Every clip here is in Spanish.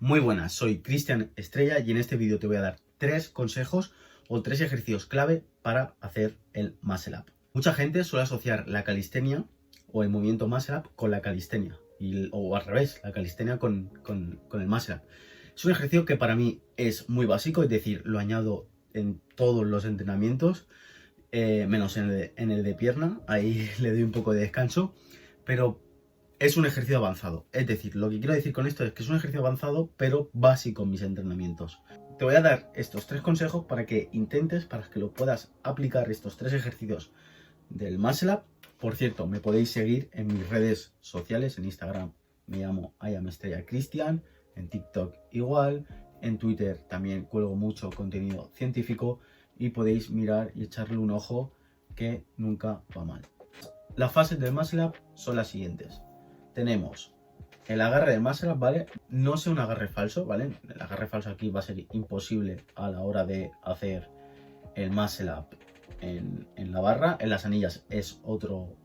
Muy buenas, soy Cristian Estrella y en este vídeo te voy a dar 3 consejos o 3 ejercicios clave para hacer el muscle up. Mucha gente suele asociar la calistenia o el movimiento muscle up con la calistenia o al revés, la calistenia con el muscle up. Es un ejercicio que para mí es muy básico, es decir, lo añado en todos los entrenamientos, menos en el de pierna, ahí le doy un poco de descanso, pero es un ejercicio avanzado. Es decir, lo que quiero decir con esto es que es un ejercicio avanzado, pero básico en mis entrenamientos. Te voy a dar estos 3 consejos para que intentes, para que lo puedas aplicar estos 3 ejercicios del muscle up. Por cierto, me podéis seguir en mis redes sociales, en Instagram me llamo @estrella_cristian, en TikTok igual, en Twitter también cuelgo mucho contenido científico y podéis mirar y echarle un ojo que nunca va mal. Las fases del muscle up son las siguientes. Tenemos el agarre del muscle up, ¿vale? No sea un agarre falso, ¿vale? El agarre falso aquí va a ser imposible a la hora de hacer el muscle up en la barra. En las anillas es otro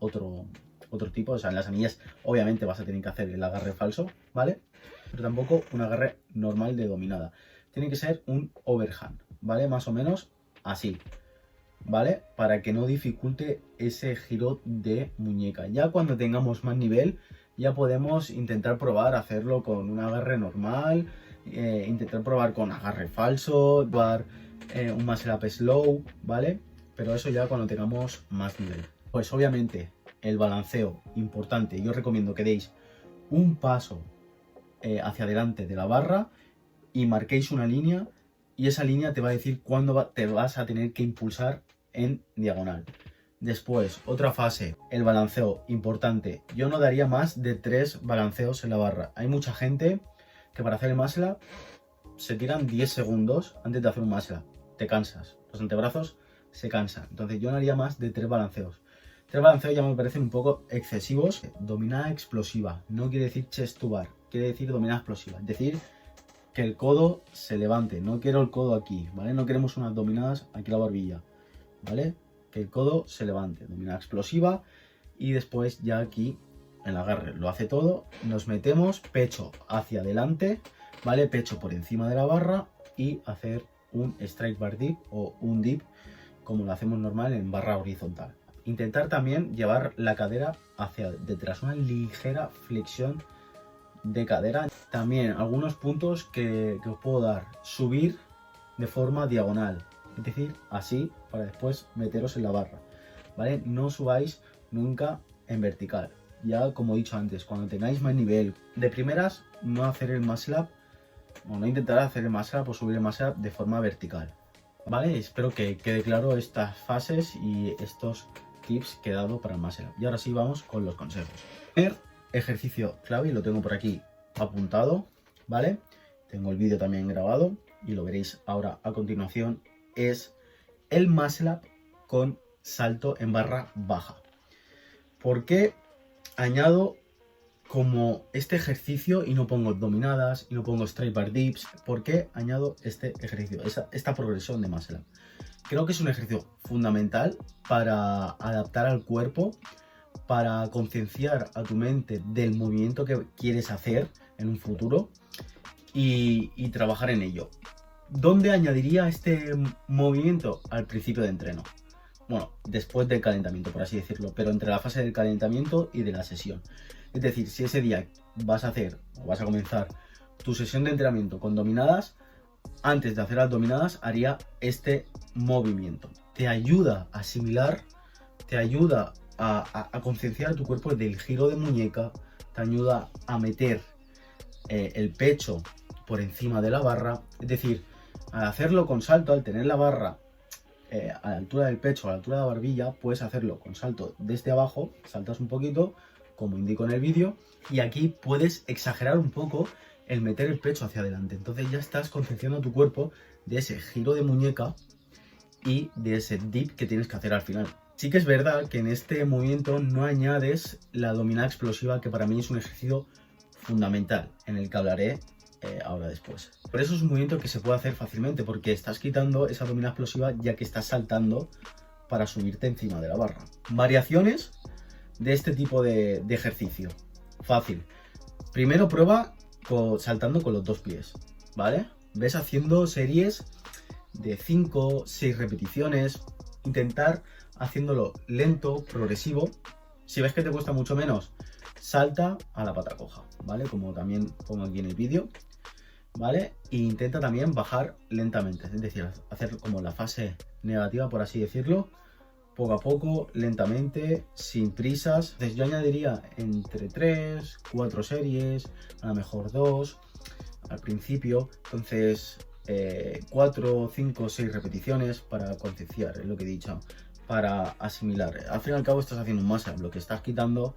tipo, o sea, en las anillas obviamente vas a tener que hacer el agarre falso, ¿vale? Pero tampoco un agarre normal de dominada. Tiene que ser un overhand, ¿vale? Más o menos así, ¿vale? Para que no dificulte ese giro de muñeca. Ya cuando tengamos más nivel, ya podemos intentar probar hacerlo con un agarre normal, intentar probar con agarre falso, probar un muscle up slow, ¿vale? Pero eso ya cuando tengamos más nivel. Pues obviamente el balanceo, importante, yo recomiendo que deis un paso hacia adelante de la barra y marquéis una línea y esa línea te va a decir cuándo te vas a tener que impulsar en diagonal. Después, otra fase, el balanceo, importante. Yo no daría más de 3 balanceos en la barra. Hay mucha gente que para hacer el muscle up se tiran 10 segundos antes de hacer un muscle up. Te cansas, los antebrazos se cansan. Entonces yo no haría más de 3 balanceos. 3 balanceos ya me parecen un poco excesivos. Dominada explosiva, no quiere decir chest to bar, quiere decir dominada explosiva. Es decir, que el codo se levante, no quiero el codo aquí, ¿vale? No queremos unas dominadas aquí la barbilla, ¿vale? Que el codo se levante, dominada explosiva y después ya aquí el agarre lo hace todo, nos metemos pecho hacia adelante, ¿vale? Pecho por encima de la barra y hacer un straight bar dip o un dip como lo hacemos normal en barra horizontal. Intentar también llevar la cadera hacia detrás, una ligera flexión de cadera. También algunos puntos que os puedo dar, subir de forma diagonal, es decir, así, para después meteros en la barra, ¿vale? No subáis nunca en vertical. Ya como he dicho antes, cuando tengáis más nivel, de primeras no hacer el muscle up, o no intentar hacer el muscle up o subir el muscle up de forma vertical, ¿vale? Espero que quede claro estas fases y estos tips que he dado para el muscle up. Y ahora sí vamos con los consejos. Primer ejercicio clave, y lo tengo por aquí apuntado, ¿vale? Tengo el vídeo también grabado y lo veréis ahora a continuación, es el muscle up con salto en barra baja. ¿Por qué añado como este ejercicio y no pongo dominadas y no pongo straight bar dips? ¿Por qué añado este ejercicio, esta progresión de muscle up? Creo que es un ejercicio fundamental para adaptar al cuerpo, para concienciar a tu mente del movimiento que quieres hacer en un futuro y trabajar en ello. ¿Dónde añadiría este movimiento? Al principio de entreno. Bueno, después del calentamiento, por así decirlo, pero entre la fase del calentamiento y de la sesión. Es decir, si ese día vas a hacer o vas a comenzar tu sesión de entrenamiento con dominadas, antes de hacer las dominadas haría este movimiento. Te ayuda a asimilar, te ayuda a concienciar a tu cuerpo del giro de muñeca, te ayuda a meter el pecho por encima de la barra. Es decir, al hacerlo con salto, al tener la barra a la altura del pecho, a la altura de la barbilla, puedes hacerlo con salto desde abajo, saltas un poquito, como indico en el vídeo, y aquí puedes exagerar un poco el meter el pecho hacia adelante. Entonces ya estás concienciando a tu cuerpo de ese giro de muñeca y de ese dip que tienes que hacer al final. Sí que es verdad que en este movimiento no añades la dominada explosiva, que para mí es un ejercicio fundamental, en el que hablaré ahora después. Por eso es un movimiento que se puede hacer fácilmente, porque estás quitando esa dominada explosiva ya que estás saltando para subirte encima de la barra. Variaciones de este tipo de ejercicio. Fácil. Primero prueba saltando con los dos pies, ¿vale? Ves haciendo series de 5, 6 repeticiones, intentar haciéndolo lento, progresivo. Si ves que te cuesta mucho menos, salta a la pata coja, ¿vale? Como también pongo aquí en el vídeo, ¿vale? E intenta también bajar lentamente, es decir, hacer como la fase negativa, por así decirlo, poco a poco, lentamente, sin prisas. Entonces yo añadiría entre 3, 4 series, a lo mejor 2 al principio. Entonces 4, 5, 6 repeticiones para concienciar, es lo que he dicho, para asimilar. Al fin y al cabo estás haciendo un muscle up, lo que estás quitando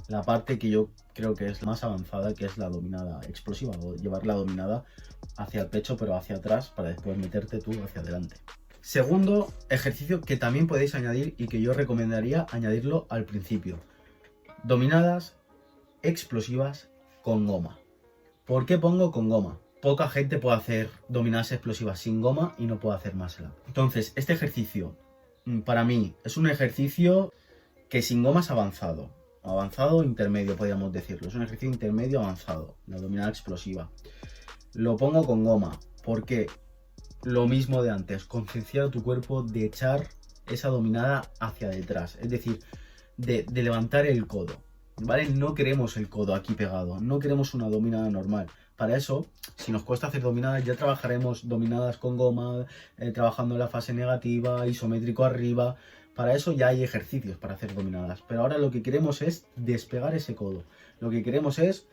la parte que yo creo que es más avanzada, que es la dominada explosiva, o llevar la dominada hacia el pecho pero hacia atrás para después meterte tú hacia adelante. Segundo ejercicio que también podéis añadir y que yo recomendaría añadirlo al principio: dominadas explosivas con goma. ¿Por qué pongo con goma? Poca gente puede hacer dominadas explosivas sin goma y no puede hacer muscle up. Entonces, este ejercicio para mí es un ejercicio que sin goma es avanzado. Avanzado intermedio, podríamos decirlo. Es un ejercicio intermedio avanzado, la dominada explosiva. Lo pongo con goma porque lo mismo de antes, concienciar a tu cuerpo de echar esa dominada hacia detrás, es decir, de levantar el codo, ¿vale? No queremos el codo aquí pegado, no queremos una dominada normal. Para eso, si nos cuesta hacer dominadas, ya trabajaremos dominadas con goma, trabajando en la fase negativa, isométrico arriba. Para eso ya hay ejercicios para hacer dominadas, pero ahora lo que queremos es despegar ese codo. Lo que queremos es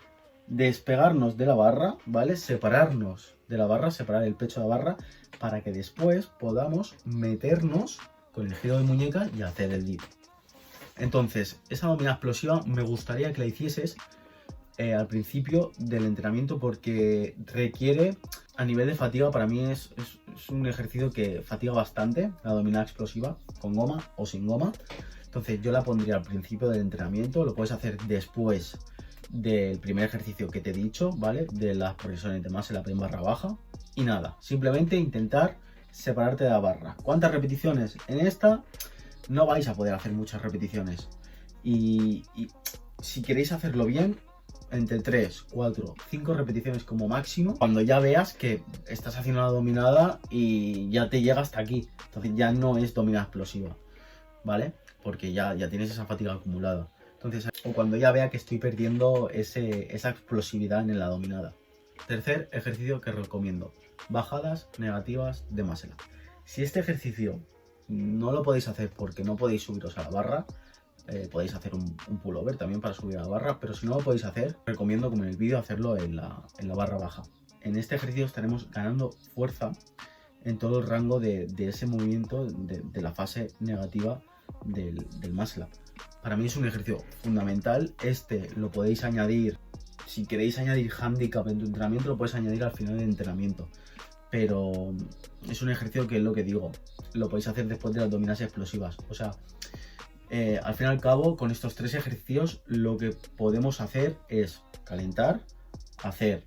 despegarnos de la barra, ¿vale? Separarnos de la barra, separar el pecho de la barra, para que después podamos meternos con el giro de muñeca y hacer el dip. Entonces, esa dominada explosiva me gustaría que la hicieses al principio del entrenamiento, porque requiere, a nivel de fatiga, para mí es un ejercicio que fatiga bastante, la dominada explosiva, con goma o sin goma. Entonces yo la pondría al principio del entrenamiento, lo puedes hacer después del primer ejercicio que te he dicho, ¿vale? De las progresiones de muscle up en barra baja. Y nada, simplemente intentar separarte de la barra. ¿Cuántas repeticiones? En esta no vais a poder hacer muchas repeticiones. Y si queréis hacerlo bien, entre 3, 4, 5 repeticiones como máximo, cuando ya veas que estás haciendo una dominada y ya te llega hasta aquí. Entonces ya no es dominada explosiva, ¿vale? Porque ya tienes esa fatiga acumulada. Entonces, o cuando ya vea que estoy perdiendo esa explosividad en la dominada. Tercer ejercicio que recomiendo: bajadas negativas de muscle up. Si este ejercicio no lo podéis hacer porque no podéis subiros a la barra, podéis hacer un pullover también para subir a la barra, pero si no lo podéis hacer, recomiendo, como en el vídeo, hacerlo en la barra baja. En este ejercicio estaremos ganando fuerza en todo el rango de ese movimiento, de la fase negativa del muscle up. Para mí es un ejercicio fundamental. Este lo podéis añadir, si queréis añadir handicap en tu entrenamiento, lo puedes añadir al final del entrenamiento. Pero es un ejercicio que, es lo que digo, lo podéis hacer después de las dominadas explosivas. O sea, al fin y al cabo, con estos 3 ejercicios, lo que podemos hacer es calentar, hacer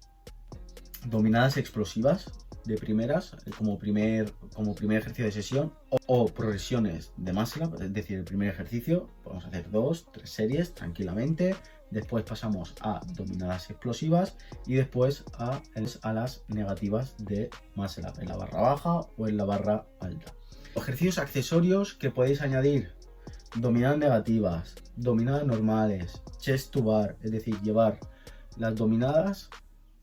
dominadas explosivas de primeras, como primer ejercicio de sesión, o progresiones de muscle up, es decir, el primer ejercicio podemos hacer 2, 3 series tranquilamente. Después pasamos a dominadas explosivas y después a las negativas de muscle up, en la barra baja o en la barra alta. Ejercicios accesorios que podéis añadir: dominadas negativas, dominadas normales, chest to bar, es decir, llevar las dominadas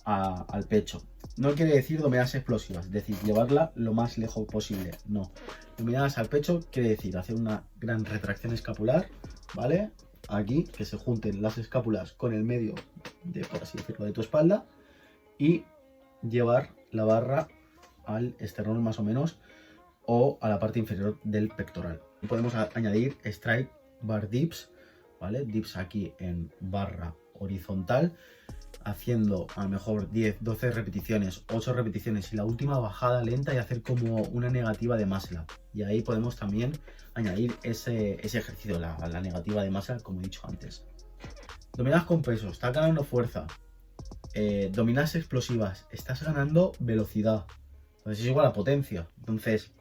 al pecho. No quiere decir dominadas explosivas, es decir, llevarla lo más lejos posible, no. Dominadas al pecho quiere decir hacer una gran retracción escapular, ¿vale? Aquí, que se junten las escápulas con el medio por así decirlo, de tu espalda, y llevar la barra al esternón más o menos, o a la parte inferior del pectoral. Podemos añadir strike bar dips, ¿vale? Dips aquí en barra horizontal, haciendo a lo mejor 10, 12 repeticiones, 8 repeticiones y la última bajada lenta y hacer como una negativa de muscle up. Y ahí podemos también añadir ese ejercicio, la negativa de muscle up, como he dicho antes. Dominadas con peso, estás ganando fuerza. Dominadas explosivas, estás ganando velocidad. Entonces es igual a potencia. Entonces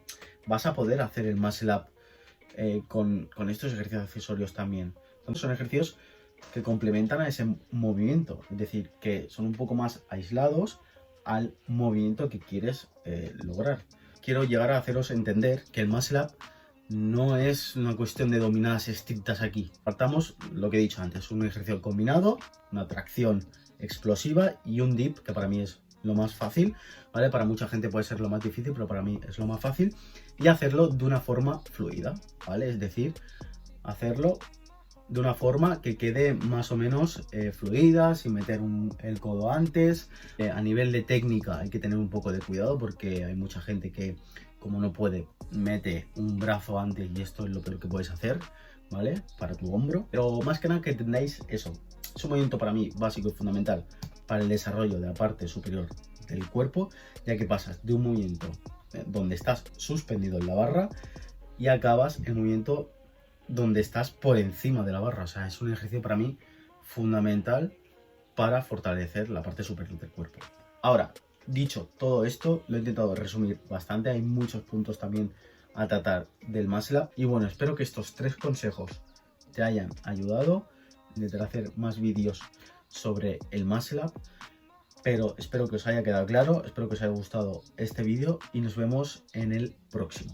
vas a poder hacer el muscle up con estos ejercicios accesorios también. Entonces son ejercicios que complementan a ese movimiento, es decir, que son un poco más aislados al movimiento que quieres lograr. Quiero llegar a haceros entender que el muscle up no es una cuestión de dominadas estrictas aquí. Partamos lo que he dicho antes, un ejercicio combinado, una tracción explosiva y un dip, que para mí es lo más fácil, ¿vale? Para mucha gente puede ser lo más difícil, pero para mí es lo más fácil. Y hacerlo de una forma fluida, ¿vale? Es decir, hacerlo de una forma que quede más o menos fluida, sin meter el codo antes. A nivel de técnica hay que tener un poco de cuidado porque hay mucha gente que, como no puede, mete un brazo antes y esto es lo peor que puedes hacer, ¿vale? Para tu hombro. Pero más que nada que entendáis eso. Es un movimiento para mí básico y fundamental para el desarrollo de la parte superior del cuerpo, ya que pasas de un movimiento donde estás suspendido en la barra y acabas el movimiento donde estás por encima de la barra. O sea, es un ejercicio para mí fundamental para fortalecer la parte superior del cuerpo. Ahora, dicho todo esto, lo he intentado resumir bastante. Hay muchos puntos también a tratar del muscle up. Y bueno, espero que estos 3 consejos te hayan ayudado. Intentaré hacer más vídeos sobre el muscle up, pero espero que os haya quedado claro, espero que os haya gustado este vídeo y nos vemos en el próximo.